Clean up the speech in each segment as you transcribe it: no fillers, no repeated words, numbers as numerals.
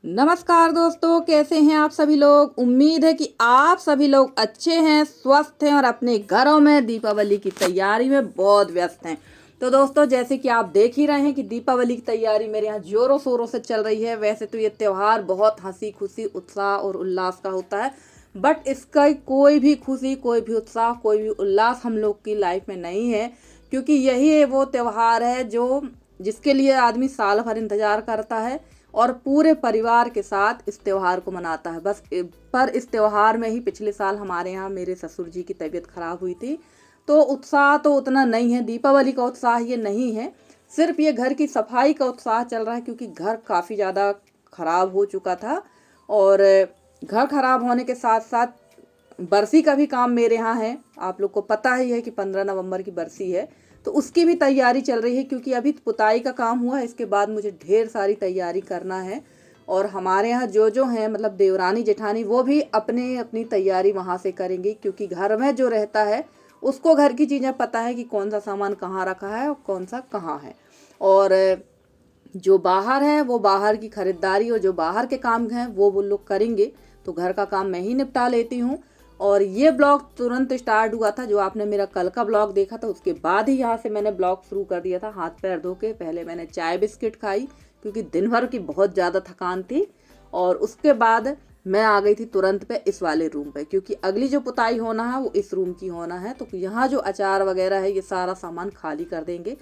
नमस्कार दोस्तों, कैसे हैं आप सभी लोग। उम्मीद है कि आप सभी लोग अच्छे हैं, स्वस्थ हैं और अपने घरों में दीपावली की तैयारी में बहुत व्यस्त हैं। तो दोस्तों, जैसे कि आप देख ही रहे हैं कि दीपावली की तैयारी मेरे यहाँ जोरों शोरों से चल रही है। वैसे तो ये त्यौहार बहुत हंसी खुशी उत्साह और उल्लास का होता है, बट इसका कोई भी खुशी, कोई भी उत्साह, कोई भी उल्लास हम लोग की लाइफ में नहीं है, क्योंकि यही वो त्यौहार है जो जिसके लिए आदमी साल भर इंतजार करता है और पूरे परिवार के साथ इस त्यौहार को मनाता है। पर इस त्यौहार में ही पिछले साल हमारे यहाँ मेरे ससुर जी की तबीयत खराब हुई थी, तो उत्साह तो उतना नहीं है। दीपावली का उत्साह ये नहीं है, सिर्फ ये घर की सफाई का उत्साह चल रहा है, क्योंकि घर काफ़ी ज़्यादा खराब हो चुका था। और घर खराब होने के साथ साथ बरसी का भी काम मेरे यहाँ है। आप लोग को पता ही है कि 15 नवंबर की बरसी है, तो उसकी भी तैयारी चल रही है, क्योंकि अभी पुताई का काम हुआ है, इसके बाद मुझे ढेर सारी तैयारी करना है। और हमारे यहाँ जो हैं, मतलब देवरानी जेठानी, वो भी अपने अपनी तैयारी वहाँ से करेंगी, क्योंकि घर में जो रहता है उसको घर की चीज़ें पता है कि कौन सा सामान कहाँ रखा है और कौन सा कहाँ है। और जो बाहर है वो बाहर की खरीदारी और जो बाहर के काम हैं वो लोग करेंगे, तो घर का काम मैं ही निपटा लेती हूँ। और ये ब्लॉग तुरंत स्टार्ट हुआ था, जो आपने मेरा कल का ब्लॉग देखा था उसके बाद ही यहाँ से मैंने ब्लॉग शुरू कर दिया था, हाथ पैर धो के। पहले मैंने चाय बिस्किट खाई, क्योंकि दिन भर की बहुत ज़्यादा थकान थी। और उसके बाद मैं आ गई थी तुरंत पे इस वाले रूम पे, क्योंकि अगली जो पुताई होना है वो इस रूम की होना है। तो यहाँ जो अचार वगैरह है ये सारा सामान खाली कर देंगे।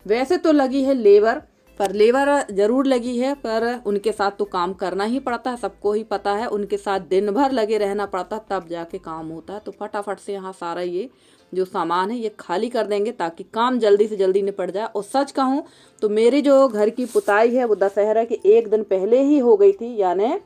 वैसे तो लगी है लेबर, पर लेबर जरूर लगी है, पर उनके साथ तो काम करना ही पड़ता है, सबको ही पता है। उनके साथ दिन भर लगे रहना पड़ता है, तब जाके काम होता है। तो फटाफट से यहाँ सारा ये जो सामान है ये खाली कर देंगे, ताकि काम जल्दी से जल्दी निपट जाए। और सच कहूँ तो मेरी जो घर की पुताई है वो दशहरा के एक दिन पहले ही हो गई थी, यानी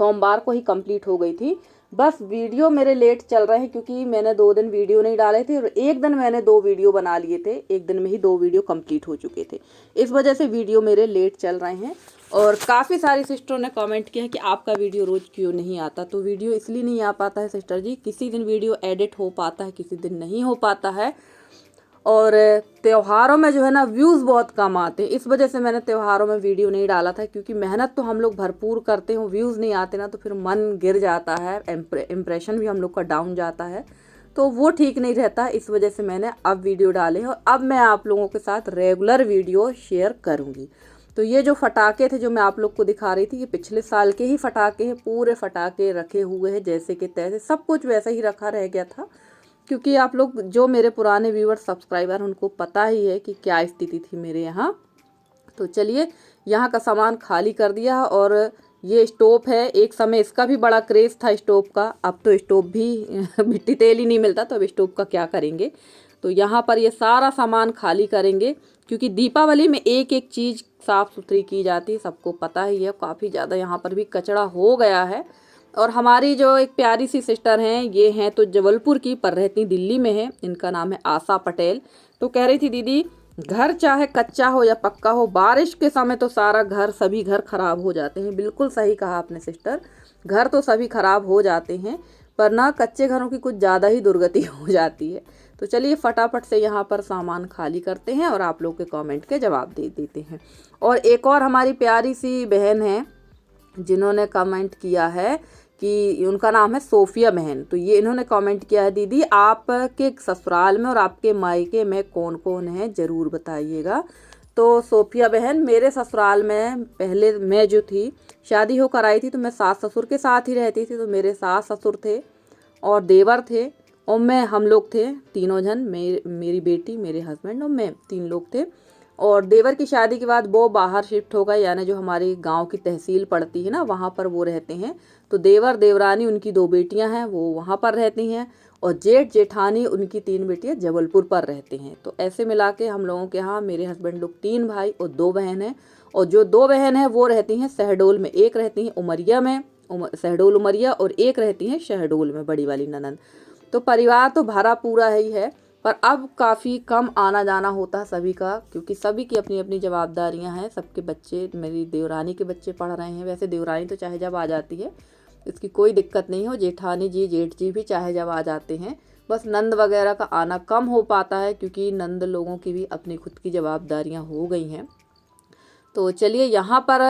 सोमवार को ही कंप्लीट हो गई थी। बस वीडियो मेरे लेट चल रहे हैं, क्योंकि मैंने 2 दिन वीडियो नहीं डाले थे और एक दिन मैंने 2 वीडियो बना लिए थे। एक दिन में ही 2 वीडियो कंप्लीट हो चुके थे, इस वजह से वीडियो मेरे लेट चल रहे हैं। और काफ़ी सारी सिस्टरों ने कमेंट किया है कि आपका वीडियो रोज़ क्यों नहीं आता। तो वीडियो इसलिए नहीं आ पाता है सिस्टर जी, किसी दिन वीडियो एडिट हो पाता है, किसी दिन नहीं हो पाता है। और त्योहारों में जो है ना व्यूज़ बहुत कम आते हैं, इस वजह से मैंने त्योहारों में वीडियो नहीं डाला था। क्योंकि मेहनत तो हम लोग भरपूर करते हैं, व्यूज़ नहीं आते ना तो फिर मन गिर जाता है, इम्प्रेशन भी हम लोग का डाउन जाता है, तो वो ठीक नहीं रहता। इस वजह से मैंने अब वीडियो डाले हैं और अब मैं आप लोगों के साथ रेगुलर वीडियो शेयर करूँगी। तो ये जो फटाके थे जो मैं आप लोग को दिखा रही थी, ये पिछले साल के ही फटाके हैं। पूरे फटाके रखे हुए हैं जैसे कि तैसे, सब कुछ वैसे ही रखा रह गया था, क्योंकि आप लोग जो मेरे पुराने व्यूअर सब्सक्राइबर उनको पता ही है कि क्या स्थिति थी मेरे यहाँ। तो चलिए, यहाँ का सामान खाली कर दिया। और ये स्टोव है, एक समय इसका भी बड़ा क्रेज़ था स्टोव का, अब तो स्टोव भी मिट्टी तेल ही नहीं मिलता, तो अब स्टोव का क्या करेंगे। तो यहाँ पर ये सारा सामान खाली करेंगे, क्योंकि दीपावली में एक एक चीज़ साफ़ सुथरी की जाती है, सबको पता ही है। काफ़ी ज़्यादा यहाँ पर भी कचरा हो गया है। और हमारी जो एक प्यारी सी सिस्टर हैं, ये हैं तो जबलपुर की, पर रहती दिल्ली में है। इनका नाम है आशा पटेल। तो कह रही थी, दीदी घर चाहे कच्चा हो या पक्का हो, बारिश के समय तो सारा घर, सभी घर खराब हो जाते हैं। बिल्कुल सही कहा आपने सिस्टर, घर तो सभी खराब हो जाते हैं, पर ना कच्चे घरों की कुछ ज़्यादा ही दुर्गति हो जाती है। तो चलिए फटाफट से यहाँ पर सामान खाली करते हैं और आप लोग के कमेंट के जवाब दे देते हैं। और एक और हमारी प्यारी सी बहन है जिन्होंने कमेंट किया है, कि उनका नाम है सोफिया बहन। तो ये इन्होंने कमेंट किया है, दीदी आपके ससुराल में और आपके मायके में कौन कौन है, ज़रूर बताइएगा। तो सोफिया बहन, मेरे ससुराल में पहले मैं जो थी, शादी होकर आई थी, तो मैं सास ससुर के साथ ही रहती थी। तो मेरे सास ससुर थे और देवर थे और मैं, हम लोग थे तीनों जन, मेरी बेटी, मेरे हस्बैंड और मैं, 3 लोग थे। और देवर की शादी के बाद वो बाहर शिफ्ट हो गए, यानी जो हमारी गांव की तहसील पड़ती है ना, वहाँ पर वो रहते हैं। तो देवर देवरानी, उनकी 2 बेटियां हैं, वो वहाँ पर रहती हैं। और जेठ जेठानी, उनकी 3 बेटियां जबलपुर पर रहती हैं। तो ऐसे मिला के हम लोगों के यहाँ, मेरे हस्बैंड लोग 3 भाई और 2 बहन हैं। और जो 2 बहन हैं वो रहती हैं शहडोल में, एक रहती हैं उमरिया में, शहडोल उमरिया, और एक रहती हैं शहडोल में, बड़ी वाली ननद। तो परिवार तो भरा पूरा ही है, पर अब काफ़ी कम आना जाना होता है सभी का, क्योंकि सभी की अपनी अपनी जवाबदारियां हैं। सबके बच्चे, मेरी देवरानी के बच्चे पढ़ रहे हैं। वैसे देवरानी तो चाहे जब आ जाती है, इसकी कोई दिक्कत नहीं हो। जेठानी जी, जेठ जी भी चाहे जब आ जाते हैं। बस नंद वगैरह का आना कम हो पाता है, क्योंकि नंद लोगों की भी अपनी खुद की जवाबदारियां हो गई हैं। तो चलिए यहाँ पर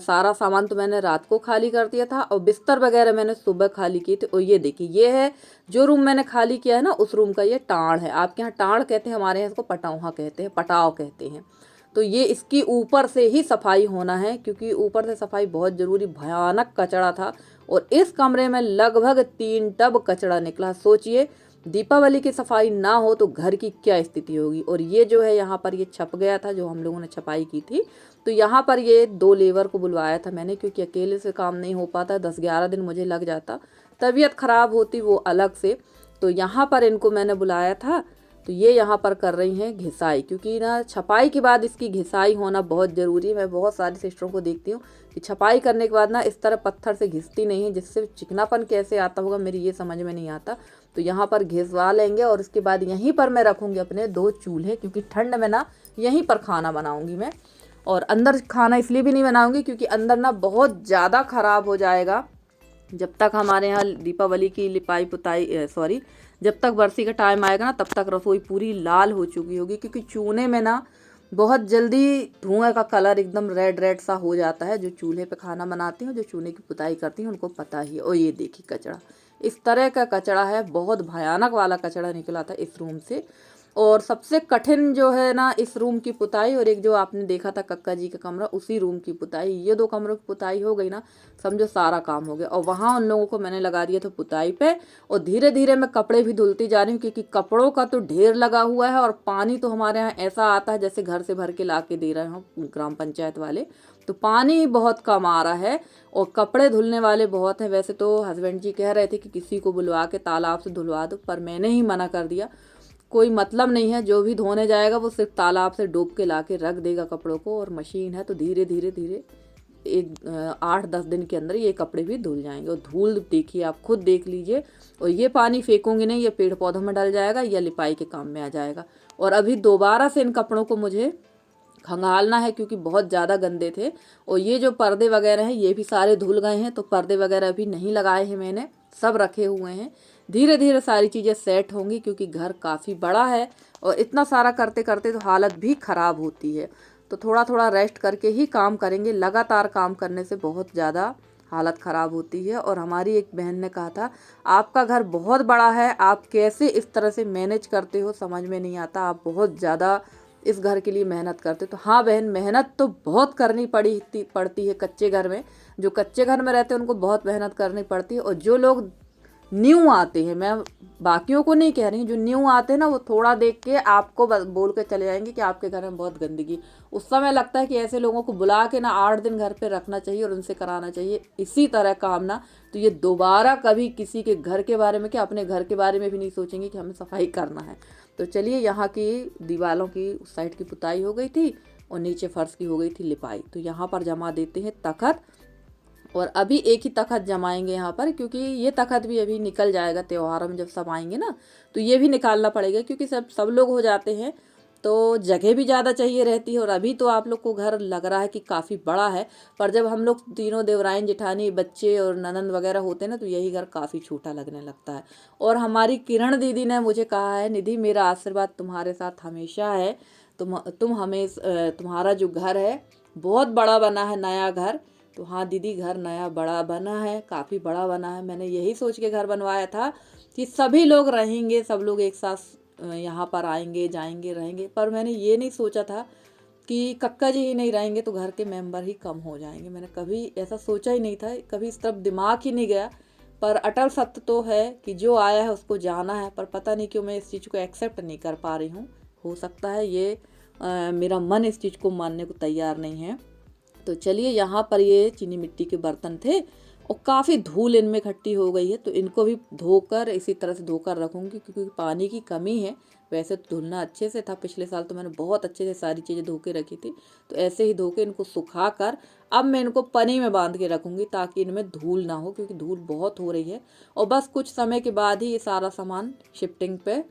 सारा सामान तो मैंने रात को खाली कर दिया था और बिस्तर वगैरह मैंने सुबह खाली किए थे। और ये देखिए, ये है जो रूम मैंने खाली किया है ना, उस रूम का ये टाड़ है। आपके यहाँ टाड़ कहते हैं, हमारे यहाँ इसको पटौहा कहते हैं, पटाव कहते हैं। तो ये इसकी ऊपर से ही सफाई होना है, क्योंकि ऊपर से सफाई बहुत ज़रूरी। भयानक कचरा था और इस कमरे में लगभग 3 टब कचरा निकला। सोचिए, दीपावली की सफाई ना हो तो घर की क्या स्थिति होगी। और ये जो है यहाँ पर ये छप गया था, जो हम लोगों ने छपाई की थी। तो यहाँ पर ये 2 लेबर को बुलवाया था मैंने, क्योंकि अकेले से काम नहीं हो पाता, 10-11 दिन मुझे लग जाता, तबीयत ख़राब होती वो अलग से। तो यहाँ पर इनको मैंने बुलाया था। तो ये यहाँ पर कर रही हैं घिसाई, क्योंकि ना छपाई के बाद इसकी घिसाई होना बहुत ज़रूरी है। मैं बहुत सारी सिस्टरों को देखती हूँ कि छपाई करने के बाद ना इस तरह पत्थर से घिसती नहीं है, जिससे चिकनापन कैसे आता होगा मेरी ये समझ में नहीं आता। तो यहाँ पर घिसवा लेंगे और उसके बाद यहीं पर मैं रखूँगी अपने 2 चूल्हे, क्योंकि ठंड में ना यहीं पर खाना बनाऊँगी मैं। और अंदर खाना इसलिए भी नहीं बनाऊँगी क्योंकि अंदर ना बहुत ज़्यादा ख़राब हो जाएगा। जब तक हमारे यहाँ दीपावली की लिपाई पुताई सॉरी जब तक बरसी का टाइम आएगा ना, तब तक रसोई पूरी लाल हो चुकी होगी, क्योंकि चूने में ना बहुत जल्दी धुआं का कलर एकदम रेड रेड सा हो जाता है। जो चूल्हे पे खाना बनाती हूँ, जो चूल्हे की पुताई करती हैं, उनको पता ही है। और ये देखिए कचरा, इस तरह का कचरा है, बहुत भयानक वाला कचरा निकला था इस रूम से। और सबसे कठिन जो है ना इस रूम की पुताई, और एक जो आपने देखा था कक्का जी का कमरा, उसी रूम की पुताई, ये 2 कमरों की पुताई हो गई ना, समझो सारा काम हो गया। और वहाँ उन लोगों को मैंने लगा दिया था पुताई पे। और धीरे धीरे मैं कपड़े भी धुलती जा रही हूँ, क्योंकि कपड़ों का तो ढेर लगा हुआ है। और पानी तो हमारे यहाँ ऐसा आता है जैसे घर से भर के ला के दे रहे हो ग्राम पंचायत वाले। तो पानी बहुत कम आ रहा है और कपड़े धुलने वाले बहुत हैं। वैसे तो हस्बैंड जी कह रहे थे कि किसी को बुलवा के तालाब से धुलवा दो, पर मैंने ही मना कर दिया। कोई मतलब नहीं है, जो भी धोने जाएगा वो सिर्फ तालाब से डूब के ला के रख देगा कपड़ों को। और मशीन है तो धीरे धीरे धीरे एक 8-10 दिन के अंदर ये कपड़े भी धुल जाएंगे। और धूल देखिए, आप खुद देख लीजिए। और ये पानी फेंकूंगी नहीं, ये पेड़ पौधों में डल जाएगा या लिपाई के काम में आ जाएगा। और अभी दोबारा से इन कपड़ों को मुझे खंगालना है, क्योंकि बहुत ज़्यादा गंदे थे। और ये जो पर्दे वगैरह हैं ये भी सारे धुल गए हैं, तो पर्दे वगैरह अभी नहीं लगाए हैं मैंने, सब रखे हुए हैं। धीरे धीरे सारी चीज़ें सेट होंगी, क्योंकि घर काफ़ी बड़ा है और इतना सारा करते करते तो हालत भी ख़राब होती है। तो थोड़ा थोड़ा रेस्ट करके ही काम करेंगे, लगातार काम करने से बहुत ज़्यादा हालत ख़राब होती है। और हमारी एक बहन ने कहा था, आपका घर बहुत बड़ा है, आप कैसे इस तरह से मैनेज करते हो, समझ में नहीं आता, आप बहुत ज़्यादा इस घर के लिए मेहनत करते। तो हाँ बहन, मेहनत तो बहुत करनी पड़ती है कच्चे घर में। जो कच्चे घर में रहते हैं उनको बहुत मेहनत करनी पड़ती है। और जो लोग न्यू आते हैं, मैं बाकियों को नहीं कह रही हूँ, जो न्यू आते हैं ना, वो थोड़ा देख के आपको बोल के चले जाएंगे कि आपके घर में बहुत गंदगी। उस समय लगता है कि ऐसे लोगों को बुला के ना 8 दिन घर पे रखना चाहिए और उनसे कराना चाहिए इसी तरह काम ना। तो ये दोबारा कभी किसी के घर के बारे में क्या, अपने घर के बारे में भी नहीं सोचेंगे कि हमें सफाई करना है। तो चलिए, यहाँ की दीवारों की उस साइड की पुताई हो गई थी और नीचे फर्श की हो गई थी लिपाई। तो यहाँ पर जमा देते हैं तखत। और अभी एक ही तखत जमाएंगे यहाँ पर, क्योंकि ये तखत भी अभी निकल जाएगा त्योहारों में, जब सब आएंगे ना तो ये भी निकालना पड़ेगा, क्योंकि सब लोग हो जाते हैं तो जगह भी ज़्यादा चाहिए रहती है। और अभी तो आप लोग को घर लग रहा है कि काफ़ी बड़ा है, पर जब हम लोग तीनों देवराइन जेठानी बच्चे और ननंद वगैरह होते हैं ना, तो यही घर काफ़ी छोटा लगने लगता है। और हमारी किरण दीदी ने मुझे कहा है, निधि मेरा आशीर्वाद तुम्हारे साथ हमेशा है, तुम हमें तुम्हारा जो घर है बहुत बड़ा बना है, नया घर। तो हाँ दीदी, घर नया बड़ा बना है, काफ़ी बड़ा बना है। मैंने यही सोच के घर बनवाया था कि सभी लोग रहेंगे, सब लोग एक साथ यहाँ पर आएंगे जाएंगे रहेंगे। पर मैंने ये नहीं सोचा था कि कक्का जी ही नहीं रहेंगे तो घर के मेंबर ही कम हो जाएंगे। मैंने कभी ऐसा सोचा ही नहीं था, कभी इस तरफ दिमाग ही नहीं गया। पर अटल सत्य तो है कि जो आया है उसको जाना है। पर पता नहीं क्यों मैं इस चीज़ को एक्सेप्ट नहीं कर पा रही हूँ। हो सकता है ये मेरा मन इस चीज़ को मानने को तैयार नहीं है। तो चलिए, यहाँ पर ये चीनी मिट्टी के बर्तन थे और काफ़ी धूल इनमें इकट्ठी हो गई है, तो इनको भी धोकर इसी तरह से धोकर रखूँगी, क्योंकि पानी की कमी है। वैसे तो धुलना अच्छे से था, पिछले साल तो मैंने बहुत अच्छे से सारी चीज़ें धो के रखी थी। तो ऐसे ही धो के इनको सुखा कर अब मैं इनको पन्नी में बांध के रखूँगी, ताकि इनमें धूल ना हो, क्योंकि धूल बहुत हो रही है। और बस कुछ समय के बाद ही ये सारा सामान शिफ्टिंग पे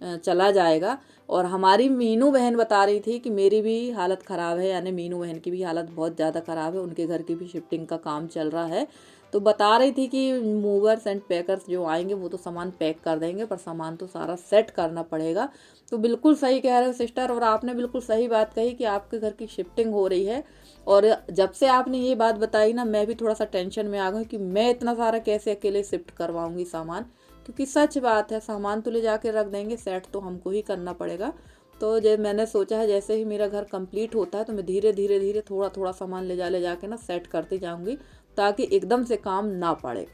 चला जाएगा। और हमारी मीनू बहन बता रही थी कि मेरी भी हालत ख़राब है, यानी मीनू बहन की भी हालत बहुत ज़्यादा ख़राब है, उनके घर की भी शिफ्टिंग का काम चल रहा है। तो बता रही थी कि मूवर्स एंड पैकर्स जो आएंगे वो तो सामान पैक कर देंगे, पर सामान तो सारा सेट करना पड़ेगा। तो बिल्कुल सही कह रहे हो सिस्टर, और आपने बिल्कुल सही बात कही कि आपके घर की शिफ्टिंग हो रही है। और जब से आपने ये बात बताई ना, मैं भी थोड़ा सा टेंशन में आ गई कि मैं इतना सारा कैसे अकेले शिफ्ट करवाऊंगी सामान, क्योंकि सच बात है सामान तो ले जाके रख देंगे, सेट तो हमको ही करना पड़ेगा। तो जब मैंने सोचा है जैसे ही मेरा घर कंप्लीट होता है तो मैं धीरे धीरे धीरे थोड़ा थोड़ा सामान ले जाके ना सेट करती जाऊंगी, ताकि एकदम से काम ना पड़े।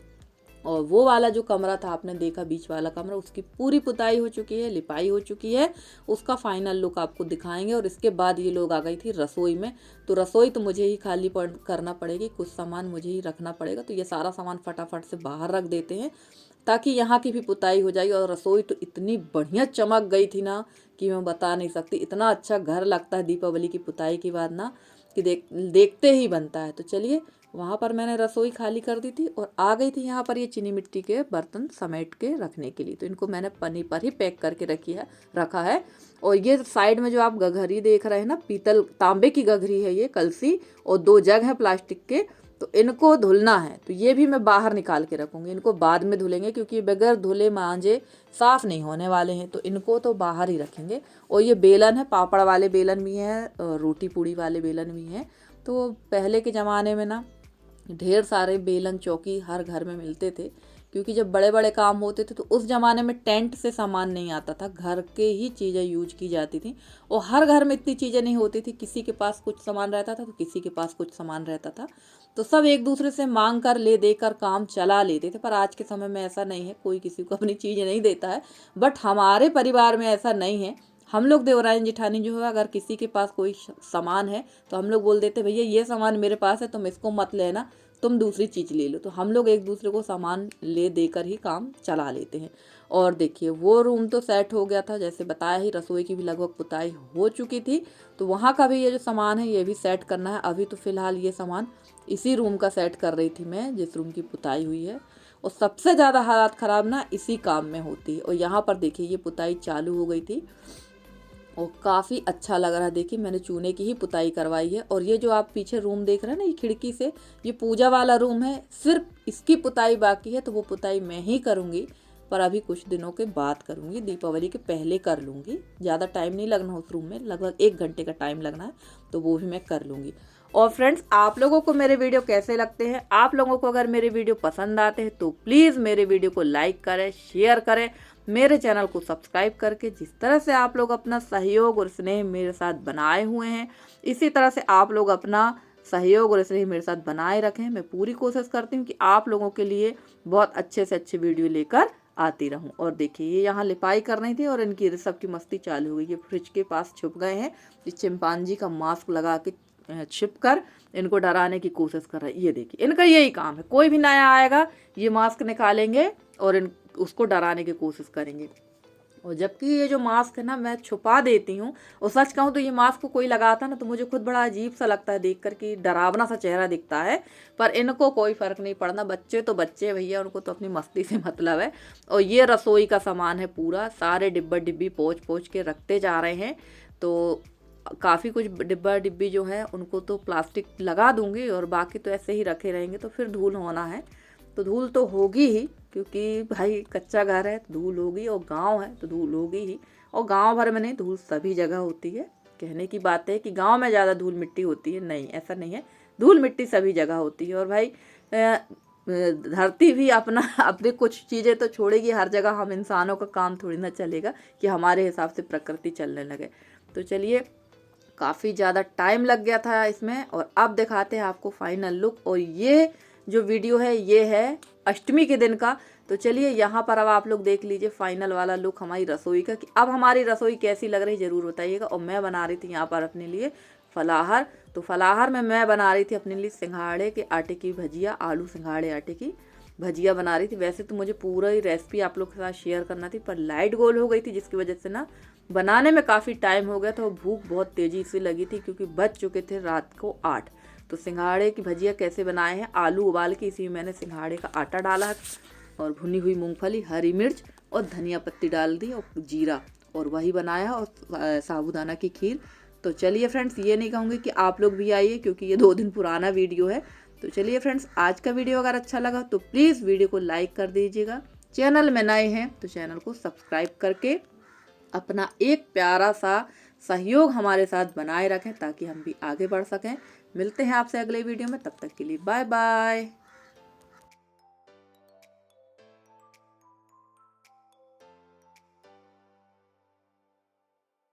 और वो वाला जो कमरा था आपने देखा, बीच वाला कमरा, उसकी पूरी पुताई हो चुकी है, लिपाई हो चुकी है, उसका फाइनल लुक आपको दिखाएंगे। और इसके बाद ये लोग आ गई थी रसोई में, तो रसोई तो मुझे ही खाली करना पड़ेगी, कुछ सामान मुझे ही रखना पड़ेगा। तो ये सारा सामान फटाफट से बाहर रख देते हैं ताकि यहाँ की भी पुताई हो जाएगी। और रसोई तो इतनी बढ़िया चमक गई थी ना कि मैं बता नहीं सकती, इतना अच्छा घर लगता है दीपावली की पुताई के बाद ना कि देखते ही बनता है। तो चलिए, वहाँ पर मैंने रसोई खाली कर दी थी और आ गई थी यहाँ पर ये चीनी मिट्टी के बर्तन समेट के रखने के लिए। तो इनको मैंने पन्नी पर ही पैक करके रखा है। और ये साइड में जो आप गघरी देख रहे हैं ना, पीतल तांबे की गघरी है ये, कलसी, और 2 जग हैं प्लास्टिक के, तो इनको धुलना है। तो ये भी मैं बाहर निकाल के रखूँगी, इनको बाद में धुलेंगे क्योंकि बगैर धुले मांजे साफ़ नहीं होने वाले हैं, तो इनको तो बाहर ही रखेंगे। और ये बेलन है, पापड़ वाले बेलन भी हैं, रोटी पूड़ी वाले बेलन भी हैं। तो पहले के ज़माने में ना ढेर सारे बेलन चौकी हर घर में मिलते थे, क्योंकि जब बड़े बड़े काम होते थे तो उस ज़माने में टेंट से सामान नहीं आता था, घर के ही चीज़ें यूज की जाती थी। और हर घर में इतनी चीज़ें नहीं होती थी, किसी के पास कुछ सामान रहता था तो किसी के पास कुछ सामान रहता था, तो सब एक दूसरे से मांग कर ले देकर काम चला लेते थे। पर आज के समय में ऐसा नहीं है, कोई किसी को अपनी चीज़ नहीं देता है। बट हमारे परिवार में ऐसा नहीं है, हम लोग देवरानी जेठानी जो है, अगर किसी के पास कोई सामान है तो हम लोग बोल देते भैया ये सामान मेरे पास है, तुम इसको मत लेना, तुम दूसरी चीज़ ले लो। तो हम लोग एक दूसरे को सामान ले देकर ही काम चला लेते हैं। और देखिए वो रूम तो सेट हो गया था, जैसे बताया ही, रसोई की भी लगभग पुताई हो चुकी थी। तो वहाँ का भी ये जो सामान है ये भी सेट करना है। अभी तो फ़िलहाल ये सामान इसी रूम का सेट कर रही थी मैं, जिस रूम की पुताई हुई है। और सबसे ज़्यादा हालात ख़राब ना इसी काम में होती है। और यहाँ पर देखिए ये पुताई चालू हो गई थी और काफ़ी अच्छा लग रहा है। देखिए मैंने चूने की ही पुताई करवाई है। और ये जो आप पीछे रूम देख रहे हैं ना, ये खिड़की से, ये पूजा वाला रूम है, सिर्फ इसकी पुताई बाकी है। तो वो पुताई मैं ही करूँगी, पर अभी कुछ दिनों के बाद करूँगी, दीपावली के पहले कर लूँगी। ज़्यादा टाइम नहीं लगना उस रूम में, लगभग 1 घंटे का टाइम लगना है, तो वो भी मैं कर लूँगी। और फ्रेंड्स, आप लोगों को मेरे वीडियो कैसे लगते हैं? आप लोगों को अगर मेरे वीडियो पसंद आते हैं तो प्लीज़ मेरे वीडियो को लाइक करें, शेयर करें, मेरे चैनल को सब्सक्राइब करके। जिस तरह से आप लोग अपना सहयोग और स्नेह मेरे साथ बनाए हुए हैं, इसी तरह से आप लोग अपना सहयोग और स्नेह मेरे साथ बनाए रखें। मैं पूरी कोशिश करती हूँ कि आप लोगों के लिए बहुत अच्छे से अच्छे वीडियो लेकर आती रहूं। और देखिए ये यहाँ लिपाई कर रही थी और इनकी सब की मस्ती चालू हो गई। ये फ्रिज के पास छुप गए हैं, इस चिंपांजी का मास्क लगा के छिप कर इनको डराने की कोशिश कर रहे हैं। ये देखिए इनका यही काम है, कोई भी नया आएगा ये मास्क निकालेंगे और उसको डराने की कोशिश करेंगे। और जबकि ये जो मास्क है ना मैं छुपा देती हूँ, और सच कहूँ तो ये मास्क को कोई लगाता ना तो मुझे खुद बड़ा अजीब सा लगता है देख कर, कि डरावना सा चेहरा दिखता है। पर इनको कोई फ़र्क नहीं पड़ना, बच्चे तो बच्चे भैया, उनको तो अपनी मस्ती से मतलब है। और ये रसोई का सामान है पूरा, सारे डिब्बा डिब्बी पोंछ पोंछ के रखते जा रहे हैं। तो काफ़ी कुछ डिब्बा डिब्बी जो है उनको तो प्लास्टिक लगा दूंगी, और बाकी तो ऐसे ही रखे रहेंगे। तो फिर धूल होना है तो धूल तो होगी ही, क्योंकि भाई कच्चा घर है तो धूल होगी, और गांव है तो धूल होगी ही। और गांव भर में नहीं, धूल सभी जगह होती है। कहने की बात है कि गांव में ज़्यादा धूल मिट्टी होती है, नहीं ऐसा नहीं है, धूल मिट्टी सभी जगह होती है। और भाई धरती भी अपने कुछ चीज़ें तो छोड़ेगी, हर जगह हम इंसानों का काम थोड़ी ना चलेगा कि हमारे हिसाब से प्रकृति चलने लगे। तो चलिए, काफ़ी ज़्यादा टाइम लग गया था इसमें, और अब दिखाते हैं आपको फाइनल लुक। और ये जो वीडियो है ये है अष्टमी के दिन का। तो चलिए यहाँ पर अब आप लोग देख लीजिए फाइनल वाला लुक हमारी रसोई का, कि अब हमारी रसोई कैसी लग रही ज़रूर बताइएगा। और मैं बना रही थी यहाँ पर अपने लिए फलाहार। तो फलाहार में मैं बना रही थी अपने लिए सिंघाड़े के आटे की भजिया, आलू सिंघाड़े आटे की भजिया बना रही थी। वैसे तो मुझे पूरा ही रेसिपी आप लोग के साथ शेयर करना थी, पर लाइट गोल हो गई थी, जिसकी वजह से ना बनाने में काफ़ी टाइम हो गया था। भूख बहुत तेज़ी से लगी थी, क्योंकि बज चुके थे रात को 8। तो सिंघाड़े की भजिया कैसे बनाए हैं, आलू उबाल के इसी में मैंने सिंघाड़े का आटा डाला है, और भुनी हुई मूंगफली, हरी मिर्च और धनिया पत्ती डाल दी, और जीरा, और वही बनाया, और साबूदाना की खीर। तो चलिए फ्रेंड्स, ये नहीं कहूँगी कि आप लोग भी आइए, क्योंकि ये 2 दिन पुराना वीडियो है। तो चलिए फ्रेंड्स, आज का वीडियो अगर अच्छा लगा तो प्लीज़ वीडियो को लाइक कर दीजिएगा। चैनल में नए हैं तो चैनल को सब्सक्राइब करके अपना एक प्यारा सा सहयोग हमारे साथ बनाए रखें ताकि हम भी आगे बढ़ सकें। मिलते हैं आपसे अगले वीडियो में, तब तक के लिए बाय बाय।